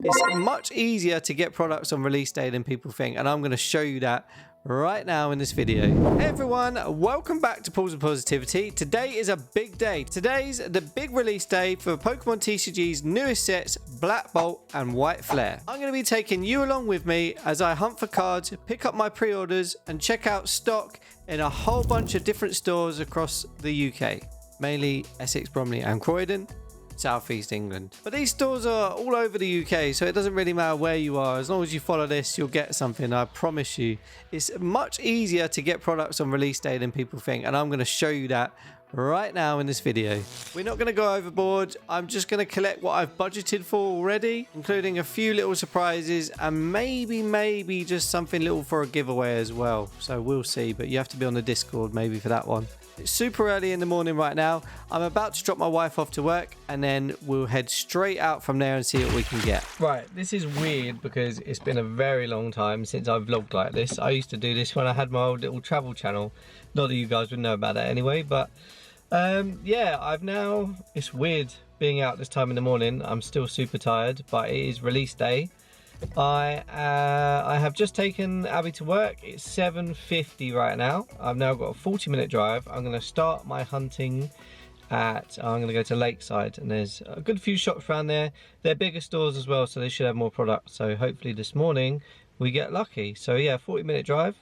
It's much easier to get products on release day than people think, and I'm going to show you that right now in this video. Hey everyone, welcome back to Pools of Positivity. Today is a big day. Today's the big release day for Pokemon TCG's newest sets, Black Bolt and White Flare. I'm going to be taking you along with me as I hunt for cards, pick up my pre-orders and check out stock in a whole bunch of different stores across the UK, mainly Essex, Bromley and Croydon, Southeast England. But these stores are all over the UK, so it doesn't really matter where you are. As long as you follow this, you'll get something, I promise you. It's much easier to get products on release day than people think, and I'm going to show you that right now in this video. We're not going to go overboard. I'm just going to collect what I've budgeted for already, including a few little surprises and maybe just something little for a giveaway as well. So we'll see, but you have to be on the Discord maybe for that one. It's super early in the morning right now. I'm about to drop my wife off to work and then we'll head straight out from there and see what we can get. Right, this is weird because it's been a very long time since I've vlogged like this. I used to do this when I had my old little travel channel. Not that you guys would know about that anyway, but yeah, it's weird being out this time in the morning. I'm still super tired, but it is release day. I have just taken Abby to work. It's 7:50 right now. I've now got a 40-minute drive. I'm going to start my hunting I'm going to go to Lakeside, and there's a good few shops around there. They're bigger stores as well, so they should have more products. So hopefully this morning we get lucky. So yeah, 40-minute drive.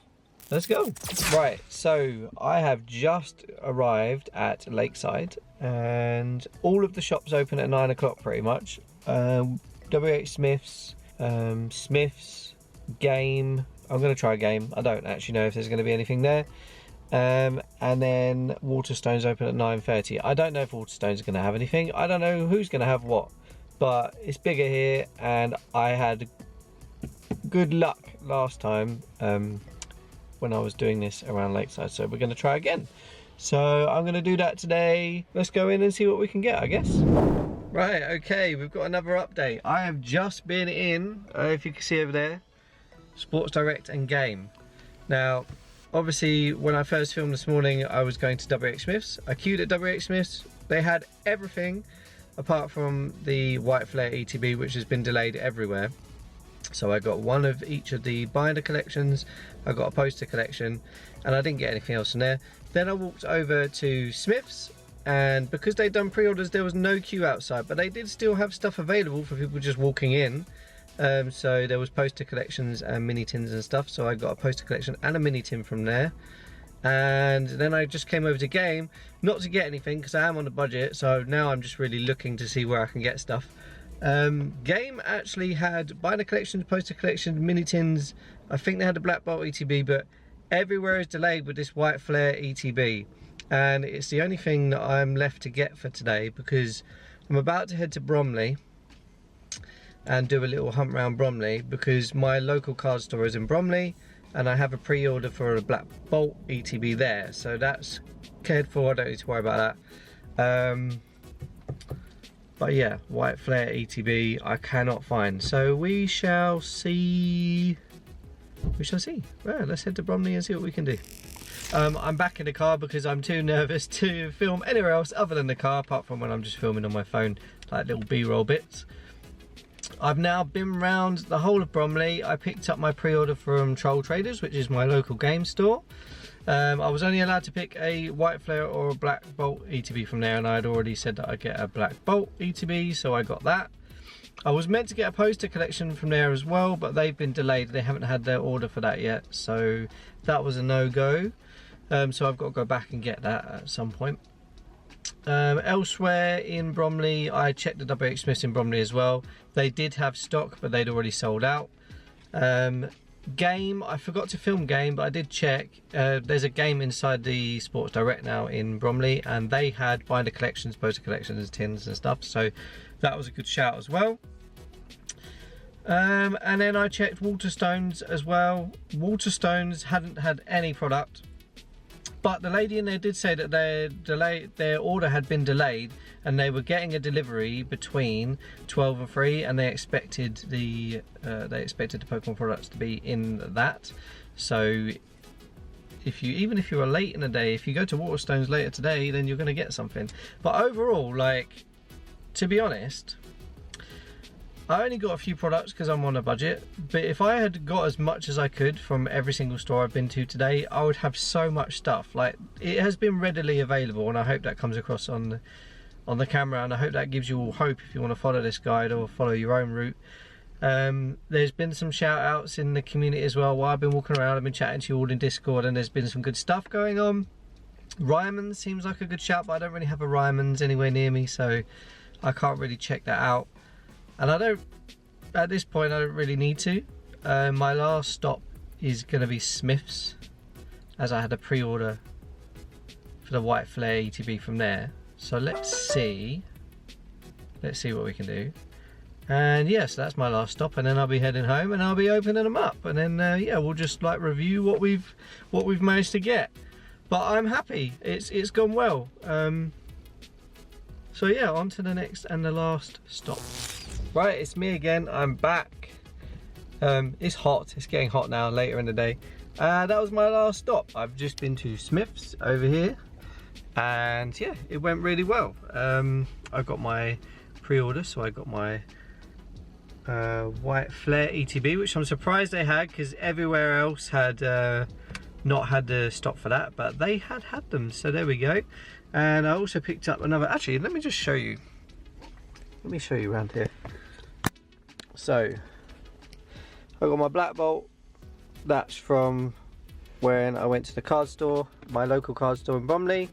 Let's go. Right, so I have just arrived at Lakeside and all of the shops open at 9 o'clock pretty much. WHSmiths, Smyths, Game. I'm going to try Game. I don't actually know if there's going to be anything there. And then Waterstones open at 9:30. I don't know if Waterstones are going to have anything. I don't know who's going to have what, but it's bigger here, and I had good luck last time when I was doing this around Lakeside, so we're going to try again. So I'm going to do that today. Let's go in and see what we can get, I guess. Right, okay, we've got another update. I have just been in, if you can see over there, Sports Direct and Game. Now, obviously, when I first filmed this morning, I was going to WHSmiths. I queued at WHSmiths. They had everything apart from the White Flare ETB, which has been delayed everywhere. So I got one of each of the binder collections, I got a poster collection, and I didn't get anything else in there. Then I walked over to Smyths, and because they'd done pre-orders, there was no queue outside, but they did still have stuff available for people just walking in. So there was poster collections and mini tins and stuff, so I got a poster collection and a mini tin from there. And then I just came over to Game, not to get anything because I am on a budget, so now I'm just really looking to see where I can get stuff. Game actually had binder collections, poster collections, mini tins. I think they had a Black Bolt ETB, but everywhere is delayed with this White Flare ETB, and it's the only thing that I'm left to get for today because I'm about to head to Bromley and do a little hunt around Bromley because my local card store is in Bromley and I have a pre-order for a Black Bolt ETB there, so that's cared for. I don't need to worry about that. But yeah, White Flare ETB I cannot find, so we shall see. Well, let's head to Bromley and see what we can do. I'm back in the car because I'm too nervous to film anywhere else other than the car, apart from when I'm just filming on my phone, like little B-roll bits. I've now been around the whole of Bromley. I picked up my pre-order from Troll Traders, which is my local game store. I was only allowed to pick a White Flare or a Black Bolt ETB from there, and I had already said that I'd get a Black Bolt ETB, so I got that. I was meant to get a poster collection from there as well, but they've been delayed. They haven't had their order for that yet, so that was a no-go. So I've got to go back and get that at some point. Elsewhere in Bromley, I checked the WHSmiths in Bromley as well. They did have stock, but they'd already sold out. Game, I forgot to film Game, but I did check. There's a Game inside the Sports Direct now in Bromley, and they had binder collections, poster collections, tins and stuff, so that was a good shout as well. And then I checked Waterstones as well. Waterstones hadn't had any product, but the lady in there did say that their order had been delayed and they were getting a delivery between 12 and 3, and they expected the Pokemon products to be in that. So even if you are late in the day, if you go to Waterstones later today, then you're going to get something. But overall, like, to be honest, I only got a few products because I'm on a budget, but if I had got as much as I could from every single store I've been to today, I would have so much stuff. Like, it has been readily available, and I hope that comes across on the camera, and I hope that gives you all hope if you want to follow this guide or follow your own route. There's been some shout outs in the community as well while I've been walking around. I've been chatting to you all in Discord, and there's been some good stuff going on. Ryman's seems like a good shout, but I don't really have a Ryman's anywhere near me, so I can't really check that out. And at this point, I don't really need to. My last stop is going to be Smyths, as I had a pre-order for the white flare ETB from there. So let's see what we can do. And yes, that's my last stop, and then I'll be heading home, and I'll be opening them up, and then yeah, we'll just like review what we've managed to get. But I'm happy. It's gone well. So yeah, on to the next and the last stop. Right, it's me again. I'm back. It's hot. It's getting hot now, later in the day. That was my last stop. I've just been to Smyths over here, and yeah, it went really well. I got my pre-order, so I got my white flare ETB, which I'm surprised they had, because everywhere else had not had the stock for that, but they had them, so there we go. And I also picked up another. Actually, let me just show you. Let me show you around here. So I got my black bolt. That's from when I went to the card store, my local card store in Bromley.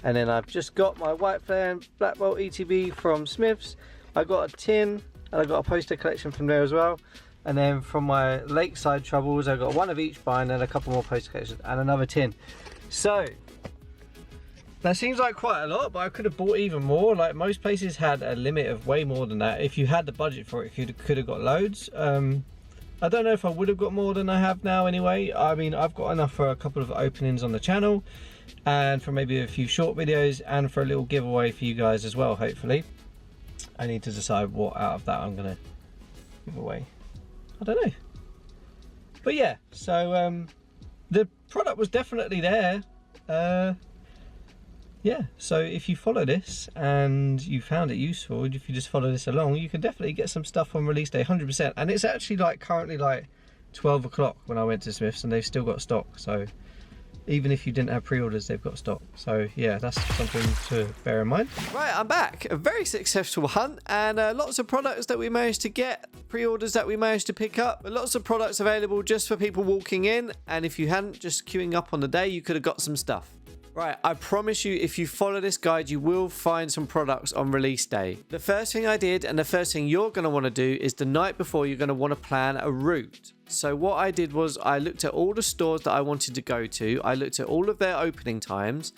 And then I've just got my white flare and black bolt ETB from Smyths. I got a tin, and I got a poster collection from there as well. And then from my Lakeside troubles, I got one of each binder and a couple more poster collections and another tin. So that seems like quite a lot, but I could have bought even more. Like, most places had a limit of way more than that. If you had the budget for it, you could have got loads. I don't know if I would have got more than I have now anyway. I mean, I've got enough for a couple of openings on the channel, and for maybe a few short videos, and for a little giveaway for you guys as well, hopefully. I need to decide what out of that I'm going to give away. I don't know. But yeah, so the product was definitely there. Yeah, so if you follow this and you found it useful, if you just follow this along, you can definitely get some stuff on release day, 100%. And it's actually like currently like 12 o'clock when I went to Smyths, and they've still got stock. So even if you didn't have pre-orders, they've got stock. So yeah, that's something to bear in mind. Right, I'm back. A very successful hunt, and lots of products that we managed to get, pre-orders that we managed to pick up, but lots of products available just for people walking in. And if you hadn't just queuing up on the day, you could have got some stuff. Right, I promise you, if you follow this guide, you will find some products on release day. The first thing I did, and the first thing you're going to want to do, is the night before you're going to want to plan a route. So what I did was I looked at all the stores that I wanted to go to. I looked at all of their opening times,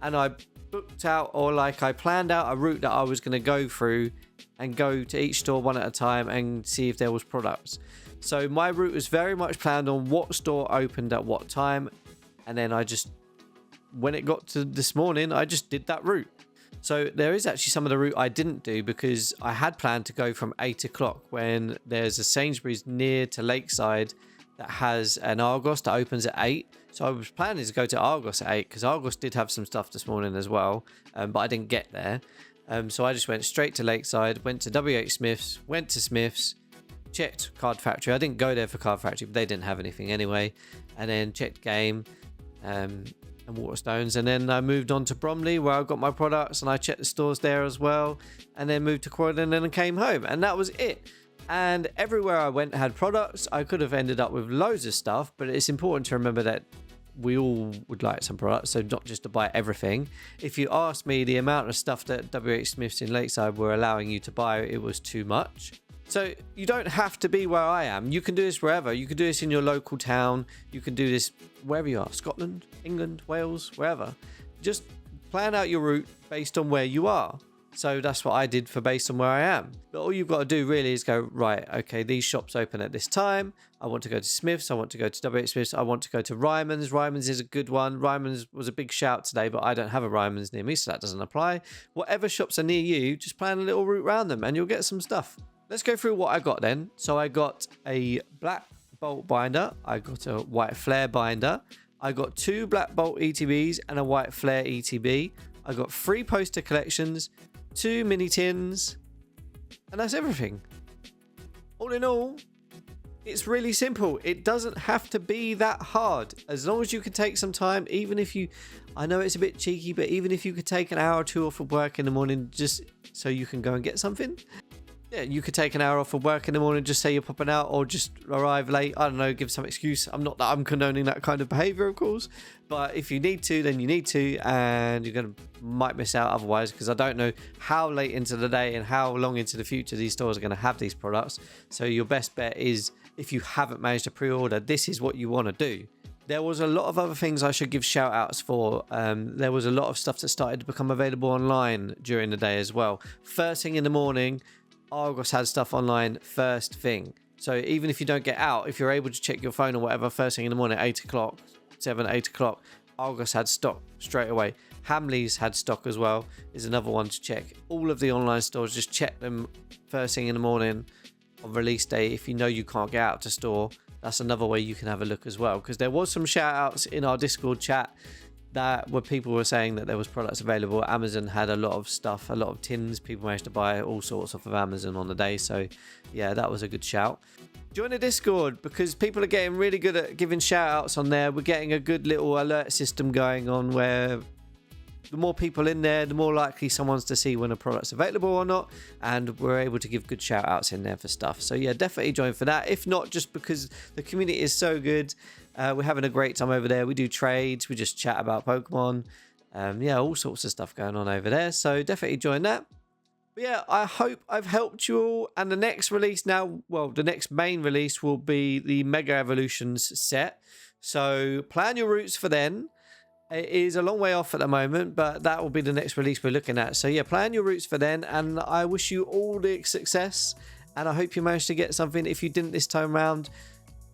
and I booked out, or like I planned out a route that I was going to go through and go to each store one at a time and see if there was products. So my route was very much planned on what store opened at what time, and then I just, when it got to this morning, I just did that route. So there is actually some of the route I didn't do, because I had planned to go from 8 o'clock when there's a Sainsbury's near to Lakeside that has an Argos that opens at 8. So I was planning to go to Argos at 8, because Argos did have some stuff this morning as well, but I didn't get there. So I just went straight to Lakeside, went to WHSmiths, went to Smyths, checked Card Factory. I didn't go there for Card Factory, but they didn't have anything anyway. And then checked Game and Waterstones, and then I moved on to Bromley, where I got my products, and I checked the stores there as well, and then moved to Croydon, and then came home, and that was it. And everywhere I went had products. I could have ended up with loads of stuff, but it's important to remember that we all would like some products, so not just to buy everything. If you ask me, the amount of stuff that WHSmiths in Lakeside were allowing you to buy, it was too much. So you don't have to be where I am. You can do this wherever. You can do this in your local town. You can do this wherever you are. Scotland, England, Wales, wherever. Just plan out your route based on where you are. So that's what I did for based on where I am. But all you've got to do really is go, right, okay, these shops open at this time. I want to go to Smyths. I want to go to WHSmiths. I want to go to Ryman's. Ryman's is a good one. Ryman's was a big shout today, but I don't have a Ryman's near me, so that doesn't apply. Whatever shops are near you, just plan a little route around them and you'll get some stuff. Let's go through what I got then. So I got a black bolt binder. I got a white flare binder. I got 2 black bolt ETBs and a white flare ETB. I got 3 poster collections, 2 mini tins, and that's everything. all in all, it's really simple. It doesn't have to be that hard. As long as you can take some time, even if you, I know it's a bit cheeky, but even if you could take an hour or two off of work in the morning just so you can go and get something. Yeah, you could take an hour off of work in the morning, just say you're popping out, or just arrive late. I don't know, give some excuse. I'm condoning that kind of behavior, of course. But if you need to, then you need to, and you're might miss out otherwise, because I don't know how late into the day and how long into the future these stores are going to have these products. So your best bet is, if you haven't managed to pre-order, this is what you want to do. There was a lot of other things I should give shout outs for. There was a lot of stuff that started to become available online during the day as well. First thing in the morning, Argos had stuff online first thing. So even if you don't get out, if you're able to check your phone or whatever first thing in the morning, 8 o'clock, 7, 8 o'clock, Argos had stock straight away. Hamleys had stock as well, is another one to check. All of the online stores, just check them first thing in the morning on release day. If you know you can't get out to store, that's another way you can have a look as well. Because there was some shout outs in our Discord chat that where people were saying that there was products available. Amazon had a lot of stuff, a lot of tins. People managed to buy all sorts off of Amazon on the day. So yeah, that was a good shout. Join the Discord, because people are getting really good at giving shout outs on there. We're getting a good little alert system going on, where the more people in there, the more likely someone's to see when a product's available or not, and we're able to give good shout outs in there for stuff. So yeah, definitely join for that. If not, just because the community is so good, we're having a great time over there. We do trades, we just chat about Pokemon, yeah, all sorts of stuff going on over there. So definitely join that. But yeah, I hope I've helped you all. And the next release now, well, the next main release will be the Mega Evolutions set. So plan your routes for then. It is a long way off at the moment, but that will be the next release we're looking at. So yeah, plan your routes for then, and I wish you all the success, and I hope you managed to get something. If you didn't this time around,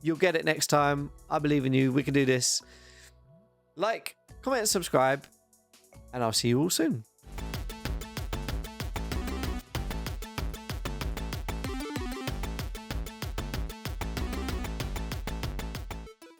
you'll get it next time. I believe in you. We can do this. Like, comment, and subscribe, and I'll see you all soon.